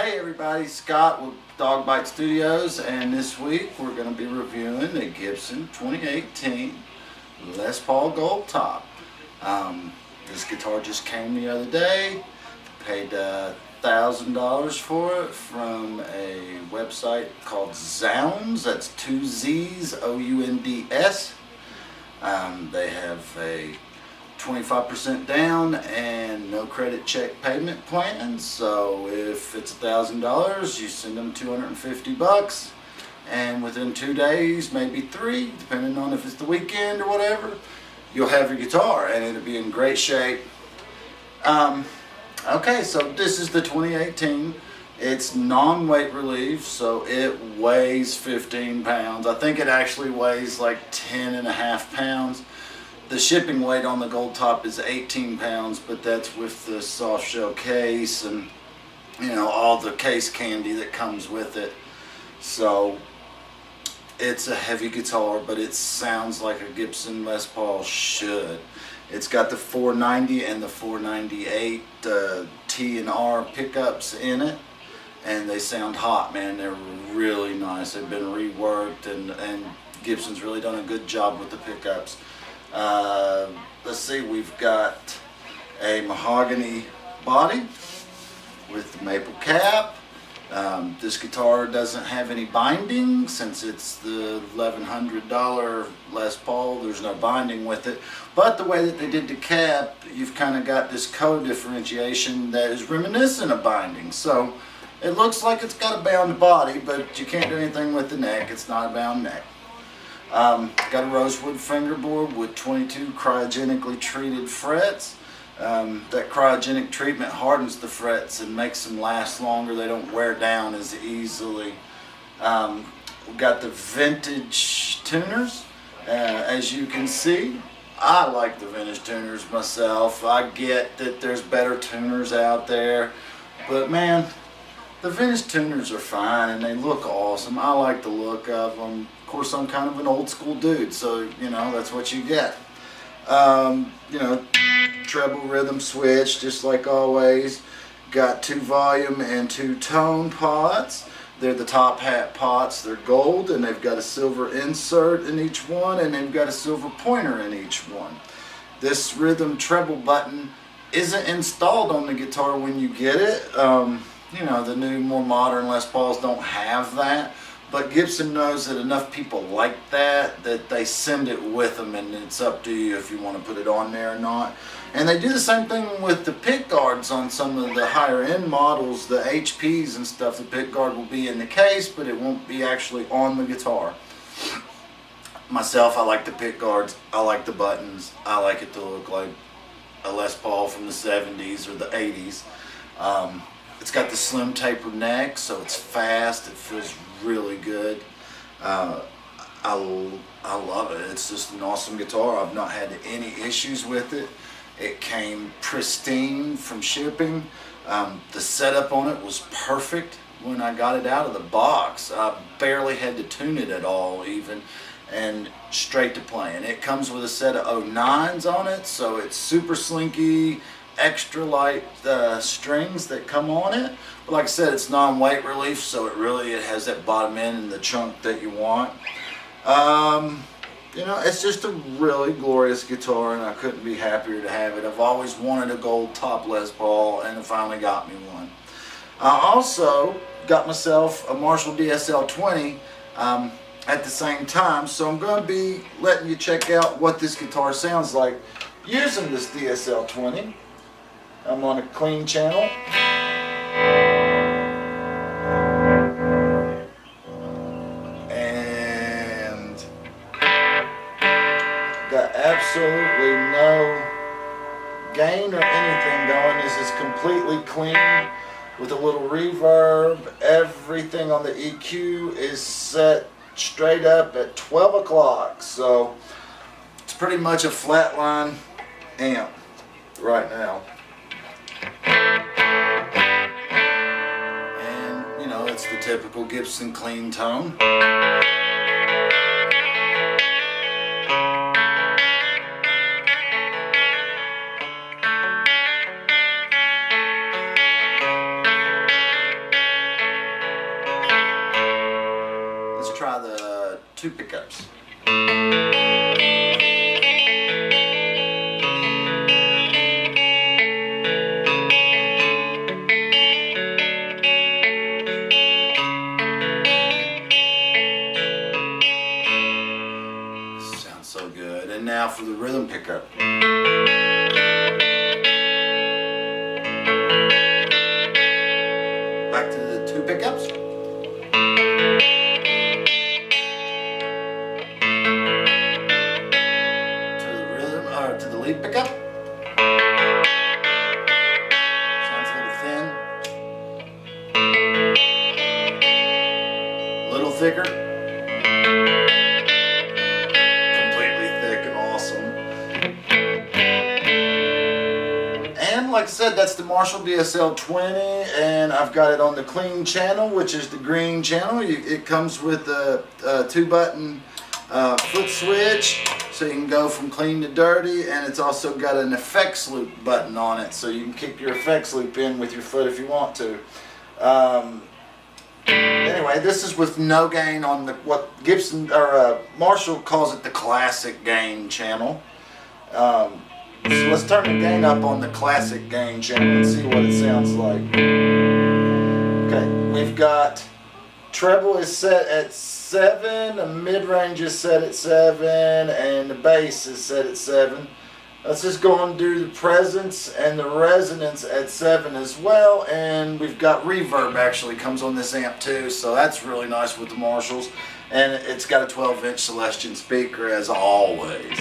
Hey everybody, Scott with DOGBITE Studios, and this week we're going to be reviewing the Gibson 2018 Les Paul Gold Top. This guitar just came the other day. Paid $1,000 for it from a website called Zounds. That's 2 Z's, O-U-N-D-S. They have a 25% down and no credit check payment plan. So if it's $1,000, you send them $250, and within 2 days, maybe 3, depending on if it's the weekend or whatever, you'll have your guitar and it'll be in great shape. Okay, so this is the 2018. It's non-weight relief, so it weighs 15 pounds. I think it actually weighs like 10.5 pounds. The shipping weight on the Gold Top is 18 pounds, but that's with the soft shell case and, you know, all the case candy that comes with it. So it's a heavy guitar, but it sounds like a Gibson Les Paul should. It's got the 490 and the 498 T and R pickups in it, and they sound hot, man. They're really nice. They've been reworked, and Gibson's really done a good job with the pickups. Let's see, we've got a mahogany body with the maple cap. This guitar doesn't have any binding since it's the $1,100 Les Paul. There's no binding with it, but the way that they did the cap, you've kind of got this color differentiation that is reminiscent of binding. So it looks like it's got a bound body, but you can't do anything with the neck. It's not a bound neck. Got a rosewood fingerboard with 22 cryogenically treated frets. That cryogenic treatment hardens the frets and makes them last longer. They don't wear down as easily. We've got the vintage tuners. As you can see, I like the vintage tuners myself. I get that there's better tuners out there, but man, the vintage tuners are fine and they look awesome. I like the look of them. Of course, I'm kind of an old school dude, so you know, that's what you get. You know, treble rhythm switch, just like always. Got 2 volume and 2 tone pots. They're the top hat pots. They're gold, and they've got a silver insert in each one, and they've got a silver pointer in each one. This rhythm treble button isn't installed on the guitar when you get it. You know, the new, more modern Les Pauls don't have that. But Gibson knows that enough people like that they send it with them, and it's up to you if you want to put it on there or not. And they do the same thing with the pick guards on some of the higher end models, the HPs and stuff. The pick guard will be in the case, but it won't be actually on the guitar. Myself, I like the pick guards. I like the buttons. I like it to look like a Les Paul from the 70s or the 80s. It's got the slim tapered neck, so it's fast. It feels really good. I love it. It's just an awesome guitar. I've not had any issues with it. It came pristine from shipping. The setup on it was perfect when I got it out of the box. I barely had to tune it at all even, and straight to playing. It comes with a set of 09s on it, so it's super slinky, extra light strings that come on it. But like I said, it's non-weight relief, so it has that bottom end and the chunk that you want. You know, it's just a really glorious guitar, and I couldn't be happier to have it. I've always wanted a Gold Top Les Paul, and it finally got me one. I also got myself a Marshall DSL-20 at the same time, so I'm going to be letting you check out what this guitar sounds like using this DSL-20. I'm on a clean channel. And got absolutely no gain or anything going. This is completely clean with a little reverb. Everything on the EQ is set straight up at 12 o'clock. So it's pretty much a flatline amp right now. And you know, it's the typical Gibson clean tone. 2 pickups. Sounds so good. And now for the rhythm pickup. Back to the 2 pickups. To the lead pickup. Sounds a little thin. A little thicker. Completely thick and awesome. And like I said, that's the Marshall DSL 20, and I've got it on the clean channel, which is the green channel. It comes with a 2-button foot switch, so you can go from clean to dirty, and it's also got an effects loop button on it, so you can kick your effects loop in with your foot if you want to. Anyway, this is with no gain on the what Gibson or Marshall calls it the classic gain channel. So let's turn the gain up on the classic gain channel and see what it sounds like. Okay, we've got treble is set at 7, the mid-range is set at 7, and the bass is set at 7. Let's just go and do the presence and the resonance at 7 as well, and we've got reverb actually comes on this amp too, so that's really nice with the Marshalls, and it's got a 12-inch Celestion speaker as always.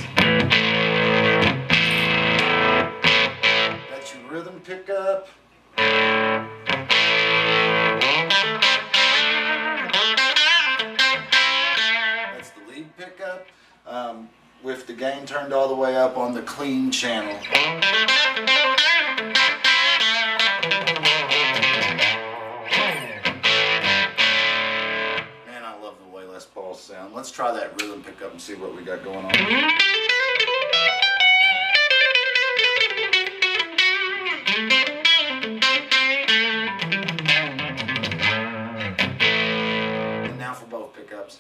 That's your rhythm pickup. Pickup with the gain turned all the way up on the clean channel. Man, I love the way Les Paul's sound. Let's try that rhythm pickup and see what we got going on. And now for both pickups.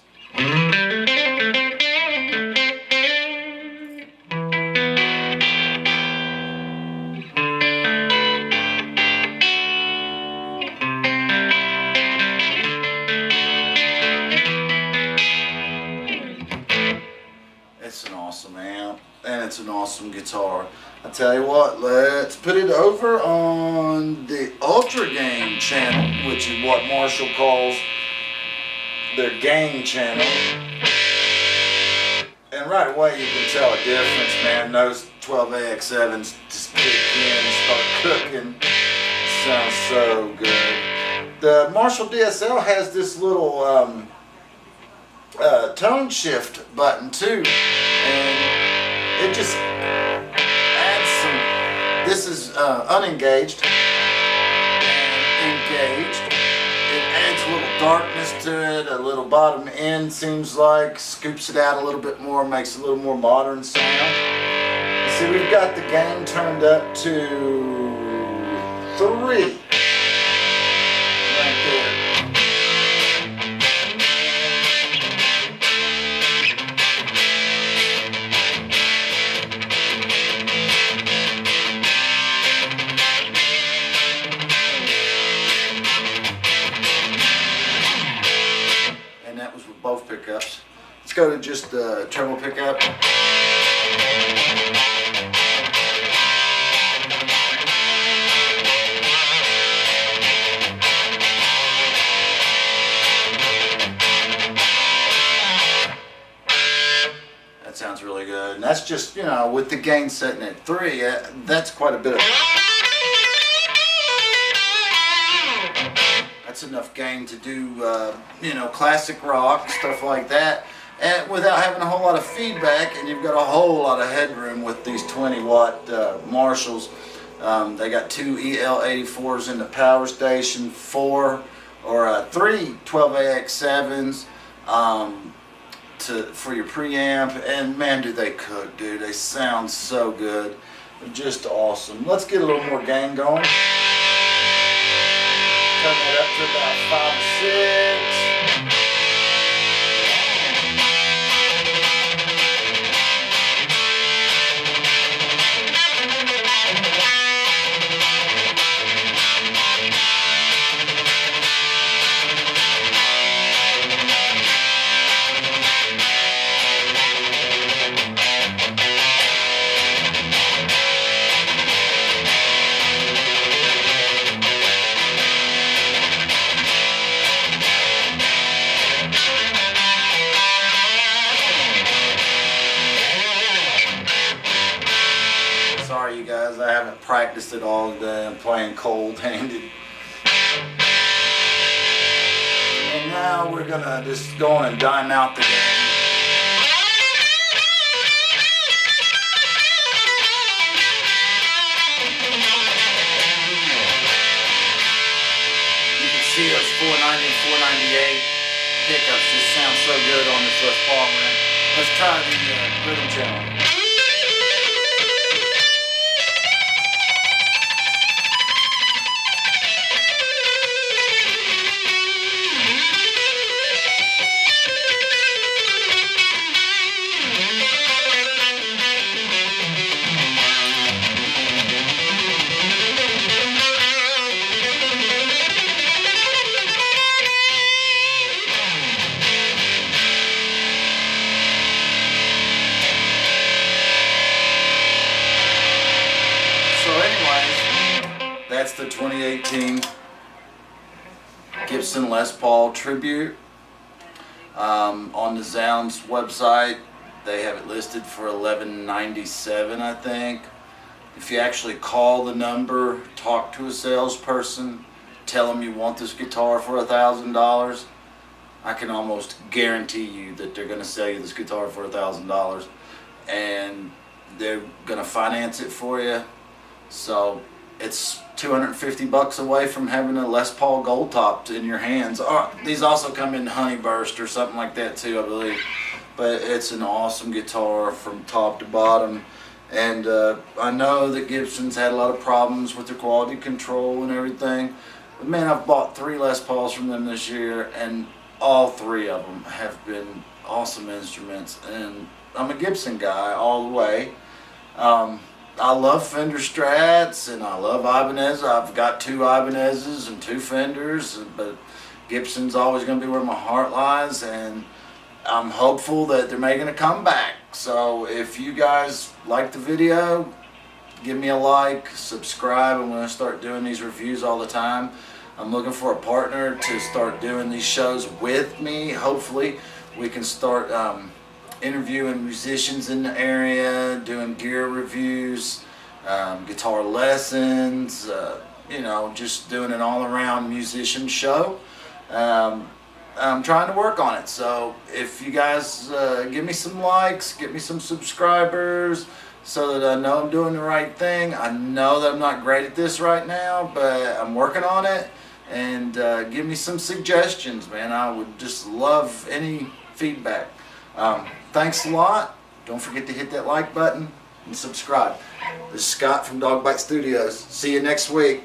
It's an awesome amp, and it's an awesome guitar. I tell you what, let's put it over on the Ultra Gain channel, which is what Marshall calls their gain channel. And right away you can tell a difference, man. Those 12AX7s just kick in and start cooking. Sounds so good. The Marshall DSL has this little tone shift button too, and it just adds some. This is unengaged and engaged. It adds a little darkness to it, a little bottom end seems like, scoops it out a little bit more, makes a little more modern sound. You see, we've got the gain turned up to 3 right there. That was with both pickups. Let's go to just the treble pickup. That sounds really good. And that's just, you know, with the gain setting at 3, that's quite a bit of. That's enough gain to do, you know, classic rock, stuff like that, and without having a whole lot of feedback, and you've got a whole lot of headroom with these 20-watt Marshalls. They got 2 EL84s in the power station, 3 12AX7s for your preamp, and man, do they cook, dude. They sound so good. They're just awesome. Let's get a little more gain going. Turn that up to about 5 or 6. practiced it all day. I'm playing cold-handed. And now we're gonna just go on and dime out the game. See those 490 and 498 pickups just sound so good on this Les Paul, man. Let's try the rhythm channel. That's the 2018 Gibson Les Paul Tribute. On the Zounds website, they have it listed for $11.97, I think. If you actually call the number, talk to a salesperson, tell them you want this guitar for $1,000, I can almost guarantee you that they're going to sell you this guitar for $1,000, and they're going to finance it for you. So it's $250 away from having a Les Paul goldtop in your hands. Oh, these also come in Honeyburst or something like that too, I believe. But it's an awesome guitar from top to bottom. And I know that Gibson's had a lot of problems with their quality control and everything. But man, I've bought 3 Les Pauls from them this year, and all 3 of them have been awesome instruments. And I'm a Gibson guy all the way. I love Fender Strats and I love Ibanez. I've got 2 Ibanezes and 2 Fenders, but Gibson's always going to be where my heart lies, and I'm hopeful that they're making a comeback. So if you guys like the video, give me a like, subscribe. I'm going to start doing these reviews all the time. I'm looking for a partner to start doing these shows with me. Hopefully we can start interviewing musicians in the area, doing gear reviews, guitar lessons, you know, just doing an all-around musician show. I'm trying to work on it, so if you guys give me some likes, get me some subscribers, so that I know I'm doing the right thing. I know that I'm not great at this right now, but I'm working on it, and give me some suggestions, man. I would just love any feedback. Thanks a lot. Don't forget to hit that like button and subscribe. This is Scott from DOGBITE Studios. See you next week.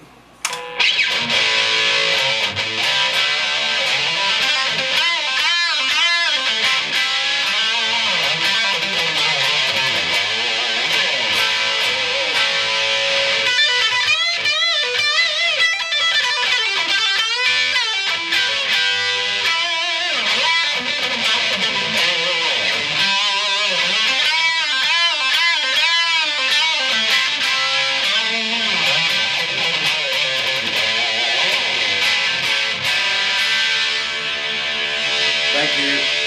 Thank you.